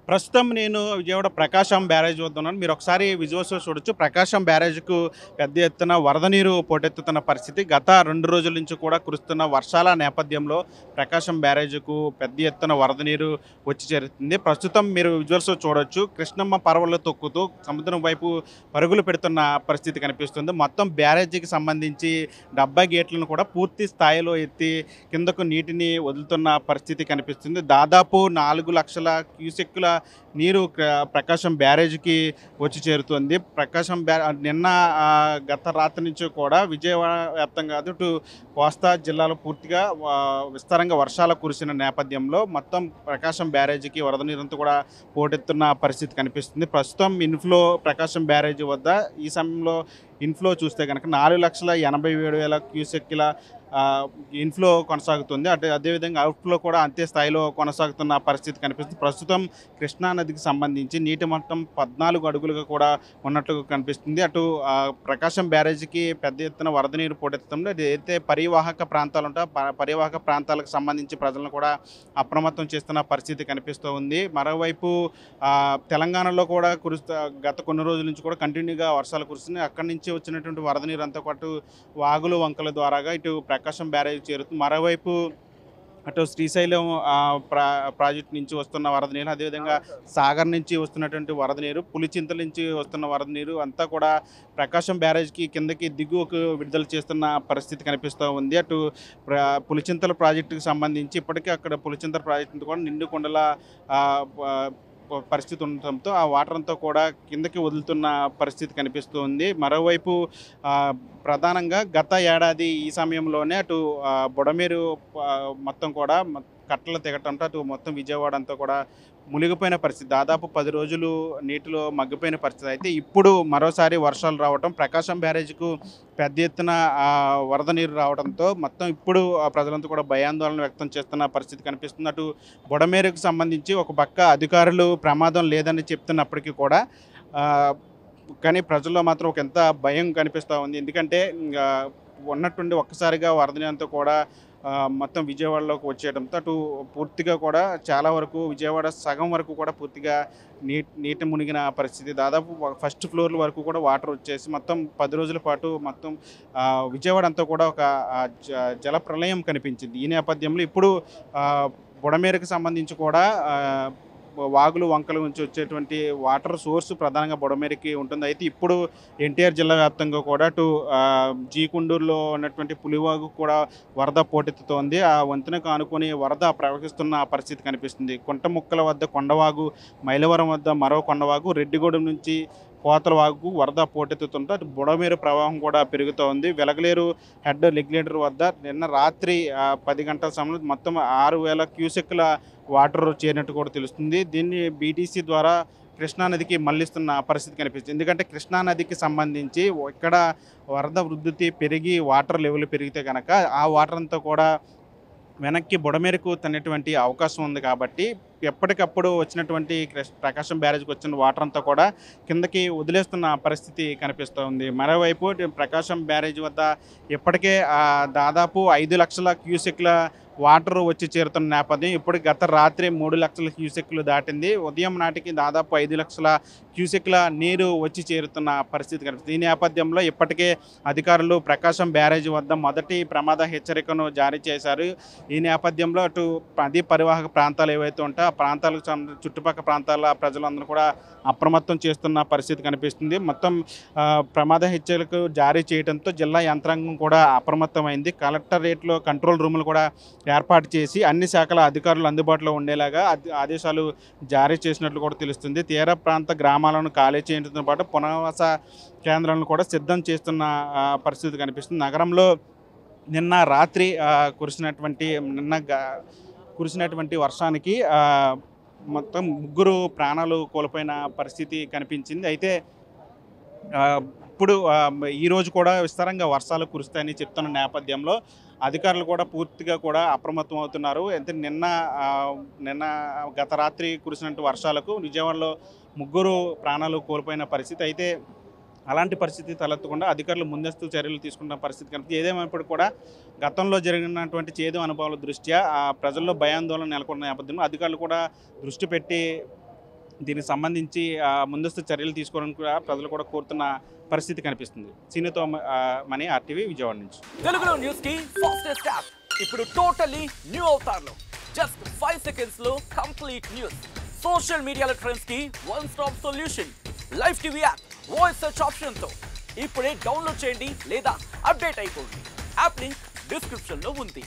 ప్రస్తుతం నేను విజయవాడ ప్రకాశం బ్యారేజ్ వద్ద ఉన్నాను. మీరు ఒకసారి విజువల్స్‌లో చూడొచ్చు. ప్రకాశం బ్యారేజ్‌కు పెద్ద ఎత్తున వరద నీరు పోటెత్తుతున్న పరిస్థితి. గత 2 రోజుల నుంచి కూడా కురుస్తున్న వర్షాల నేపథ్యంలో ప్రకాశం బ్యారేజ్‌కు పెద్ద ఎత్తున వరద నీరు వచ్చి చేరుతుంది. ప్రస్తుతం మీరు విజువల్స్‌లో చూడొచ్చు. కృష్ణమ్మ పరవళ్ళు తొక్కుతూ సముద్రం వైపు పరుగులు పెడుతున్న పరిస్థితి కనిపిస్తుంది. మొత్తం బ్యారేజీకి సంబంధించి 70 గేట్లను కూడా పూర్తి స్థాయిలో ఎత్తి కిందకు నీటిని వదులుతున్న పరిస్థితి కనిపిస్తుంది. దాదాపు 4,00,000 క్యూసెక్కుల నీరు ప్రకాశం బ్యారేజ్‌కి వచ్చి చేరుతుంది. ప్రకాశం నిన్న గత రాత్రి నుంచి కూడా విజయవాడ వ్యాప్తంగా కాదు, ఇటు కోస్తా జిల్లాలో పూర్తిగా విస్తారంగా వర్షాలు కురిసిన నేపథ్యంలో మొత్తం ప్రకాశం బ్యారేజ్‌కి వరద నీరంతా కూడా పోటెత్తున్న పరిస్థితి కనిపిస్తుంది. ప్రస్తుతం ప్రకాశం బ్యారేజ్ వద్ద ఈ సమయంలో ఇన్‌ఫ్లో చూస్తే గనక 4,87,000 క్యూసెక్కుల ఇన్‌ఫ్లో కొనసాగుతుంది. అదేవిధంగా అవుట్‌ఫ్లో కూడా అంతే స్థాయిలో కొనసాగుతున్న పరిస్థితి కనిపిస్తుంది. ప్రస్తుతం కృష్ణా నదికి సంబంధించి నీటి మట్టం 14 అడుగులుగా కూడా ఉన్నట్లు కనిపిస్తుంది. ప్రకాశం బ్యారేజ్‌కి పెద్ద ఎత్తున వరద నీరు పోటెత్తడంలో ఏదైతే పరివాహక ప్రాంతాలు ఉంటాయో పరివాహక ప్రాంతాలకు సంబంధించి ప్రజలను కూడా అప్రమత్తం చేస్తున్న పరిస్థితి కనిపిస్తూ ఉంది. మరోవైపు తెలంగాణలో కూడా గత కొన్ని రోజుల నుంచి కూడా కంటిన్యూగా వర్షాలు కురుస్తున్నాయి. అక్కడి నుంచి వచ్చినటువంటి వరద నీరు అంతా పాటు వాగులు, వంకల ద్వారాగా ఇటు ప్రకాశం బ్యారేజ్ చేరుతుంది. మరోవైపు అటు శ్రీశైలం ప్రాజెక్ట్ నుంచి వస్తున్న వరద నీరు, అదేవిధంగా సాగర్ నుంచి వస్తున్నటువంటి వరద నీరు, పులిచింతల నుంచి వస్తున్న వరద నీరు అంతా కూడా ప్రకాశం బ్యారేజ్కి కిందకి దిగువకు విడుదల చేస్తున్న పరిస్థితి కనిపిస్తూ ఉంది. పులిచింతల ప్రాజెక్టుకు సంబంధించి ఇప్పటికే అక్కడ పులిచింతల ప్రాజెక్టు కూడా నిండు కొండల పరిస్థితి ఉండటంతో ఆ వాటర్ అంతా కూడా కిందకి వదులుతున్న పరిస్థితి కనిపిస్తూ ఉంది. మరోవైపు ప్రధానంగా గత ఏడాది ఈ సమయంలోనే బుడమేరు మొత్తం కూడా కట్టలు తెగటంతో అటు మొత్తం విజయవాడ అంతా కూడా మునిగిపోయిన పరిస్థితి. దాదాపు 10 రోజులు నీటిలో మగ్గిపోయిన పరిస్థితి. అయితే ఇప్పుడు మరోసారి వర్షాలు రావటం, ప్రకాశం బ్యారేజ్‌కు పెద్ద ఎత్తున వరద నీరు రావడంతో మొత్తం ఇప్పుడు ప్రజలంతా కూడా భయాందోళన వ్యక్తం చేస్తున్న పరిస్థితి కనిపిస్తుంది. బుడమేరుకు సంబంధించి ఒక పక్క అధికారులు ప్రమాదం లేదని చెప్తున్నప్పటికీ కూడా కానీ ప్రజల్లో మాత్రం ఎంత భయం కనిపిస్తూ ఉంది. ఎందుకంటే ఉన్నట్టుండి ఒక్కసారిగా వరద నీరంతా కూడా మొత్తం విజయవాడలోకి వచ్చేయడంతో పూర్తిగా కూడా చాలా వరకు విజయవాడ సగం వరకు కూడా పూర్తిగా నీటి మునిగిన పరిస్థితి. దాదాపు ఫస్ట్ ఫ్లోర్ల వరకు కూడా వాటర్ వచ్చేసి మొత్తం 10 రోజుల పాటు మొత్తం విజయవాడ అంతా కూడా ఒక జల ప్రళయం కనిపించింది. ఈ నేపథ్యంలో ఇప్పుడు బుడమేరుకు సంబంధించి కూడా వాగులు, వంకల నుంచి వచ్చేటువంటి వాటర్ సోర్స్ ప్రధానంగా బుడమేరుకి ఉంటుంది. అయితే ఇప్పుడు ఎన్టీఆర్ జిల్లా వ్యాప్తంగా కూడా జీకొండూరులో ఉన్నటువంటి పులివాగు కూడా వరద పోటెత్తుతోంది. ఆ వంతెనకు ఆనుకొని వరద ప్రవహిస్తున్న పరిస్థితి కనిపిస్తుంది. కుంటముక్కల వద్ద కొండవాగు, మైలవరం వద్ద మరో కొండవాగు, రెడ్డిగూడెం నుంచి కోతల వాగు వరద పోటెత్తుతుంటే బుడమేరు ప్రవాహం కూడా పెరుగుతోంది. వెలగలేరు హెడ్ రెగ్యులేటర్ వద్ద నిన్న రాత్రి 10 గంటల సమయంలో మొత్తం 6,000 క్యూసెక్కుల వాటర్ చేరినట్టు కూడా తెలుస్తుంది. దీన్ని బీటీసీ ద్వారా కృష్ణానదికి మళ్లిస్తున్న పరిస్థితి కనిపిస్తుంది. ఎందుకంటే కృష్ణానదికి సంబంధించి ఇక్కడ వరద ఉధృతి పెరిగి వాటర్ లెవెల్ పెరిగితే కనుక ఆ వాటర్ అంతా కూడా వెనక్కి బుడమేరుకు తనేటువంటి అవకాశం ఉంది. కాబట్టి ఎప్పటికప్పుడు వచ్చినటువంటి ప్రకాశం బ్యారేజ్కి వచ్చిన వాటర్ అంతా కూడా కిందకి వదిలేస్తున్న పరిస్థితి కనిపిస్తూ ఉంది. మరోవైపు ప్రకాశం బ్యారేజ్ వద్ద ఇప్పటికే దాదాపు 5,00,000 క్యూసెక్ల వాటర్ వచ్చి చేరుతున్న నేపథ్యం. ఇప్పుడు గత రాత్రి 3,00,000 క్యూసెక్లు దాటింది. ఉదయం నాటికి దాదాపు 5,00,000 క్యూసెక్ల నీరు వచ్చి చేరుతున్న పరిస్థితి కనిపిస్తుంది. ఈ నేపథ్యంలో ఇప్పటికే అధికారులు ప్రకాశం బ్యారేజ్ వద్ద మొదటి ప్రమాద హెచ్చరికను జారీ చేశారు. ఈ నేపథ్యంలో నదీ పరివాహక ప్రాంతాలు ఏవైతే ఉంటాయో ఆ ప్రాంతాలకు చుట్టుపక్కల ప్రాంతాల ప్రజలందరూ కూడా అప్రమత్తం చేస్తున్న పరిస్థితి కనిపిస్తుంది. మొత్తం ప్రమాద హెచ్చరికలు జారీ చేయడంతో జిల్లా యంత్రాంగం కూడా అప్రమత్తమైంది. కలెక్టరేట్లో కంట్రోల్ రూములు కూడా ఏర్పాటు చేసి అన్ని శాఖల అధికారులు అందుబాటులో ఉండేలాగా ఆదేశాలు జారీ చేసినట్లు కూడా తెలుస్తుంది. తీర ప్రాంత గ్రామాలను ఖాళీ చేయడంతో పాటు పునరావాస కేంద్రాలను కూడా సిద్ధం చేస్తున్న పరిస్థితి కనిపిస్తుంది. నగరంలో నిన్న రాత్రి కురిసినటువంటి వర్షానికి మొత్తం 3 ప్రాణాలు కోల్పోయిన పరిస్థితి కనిపించింది. అయితే ఇప్పుడు ఈరోజు కూడా విస్తారంగా వర్షాలు కురుస్తాయని చెప్తున్న నేపథ్యంలో అధికారులు కూడా పూర్తిగా కూడా అప్రమత్తం అవుతున్నారు. అయితే నిన్న గత రాత్రి కురిసినటువంటి వర్షాలకు విజయవాడలో 3 ప్రాణాలు కోల్పోయిన పరిస్థితి. అయితే అలాంటి పరిస్థితి తలెత్తకుండా అధికారులు ముందస్తు చర్యలు తీసుకున్న పరిస్థితి కనిపిస్తుంది. ఏదేమైనప్పటికీ కూడా గతంలో జరిగినటువంటి చేదు అనుభవాల దృష్ట్యా ప్రజల్లో భయాందోళన నెలకొన్న నేపథ్యంలో అధికారులు కూడా దృష్టి పెట్టి దీనికి సంబంధించి ముందస్తు చర్యలు తీసుకోవడానికి కూడా ప్రజలు కూడా కోరుతున్న పరిస్థితి కనిపిస్తుంది. సీనితో మనీ ఆర్టీవీ విజయవాడ నుంచి. తెలుగులో న్యూస్ కి ఫాస్టెస్ట్ యాప్ ఇప్పుడు టోటల్లీ న్యూ అవతార్లో జస్ట్ 5 seconds లో కంప్లీట్ న్యూస్. సోషల్ మీడియాలో ట్రెండ్స్ కి one stop solution. Live TV app voice search option తో ఇప్పుడే డౌన్లోడ్ చేయండి లేదా అప్డేట్ అయిపోండి. యాప్ లింక్ డిస్క్రిప్షన్ లో ఉంది.